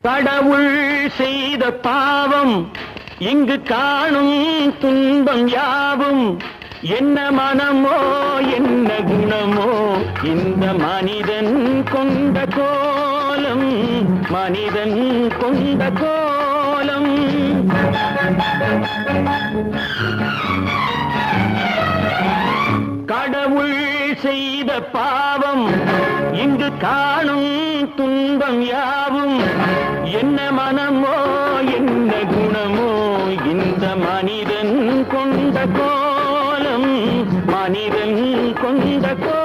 கடவுள் செய்த பாவம் இங்கு காணும் துன்பம் யாவும் என்ன மனமோ என்ன குணமோ இந்த மனிதன் கொண்ட கோலம் மனிதன் கொண்ட கோலம் கடவுள் செய்த பாவம் இங்கு காணும் துன்பம் யாவும் என்ன மனமோ என்ன குணமோ இந்த மனிதன் கொண்ட கோலம் மனிதன் கொண்ட கோலம்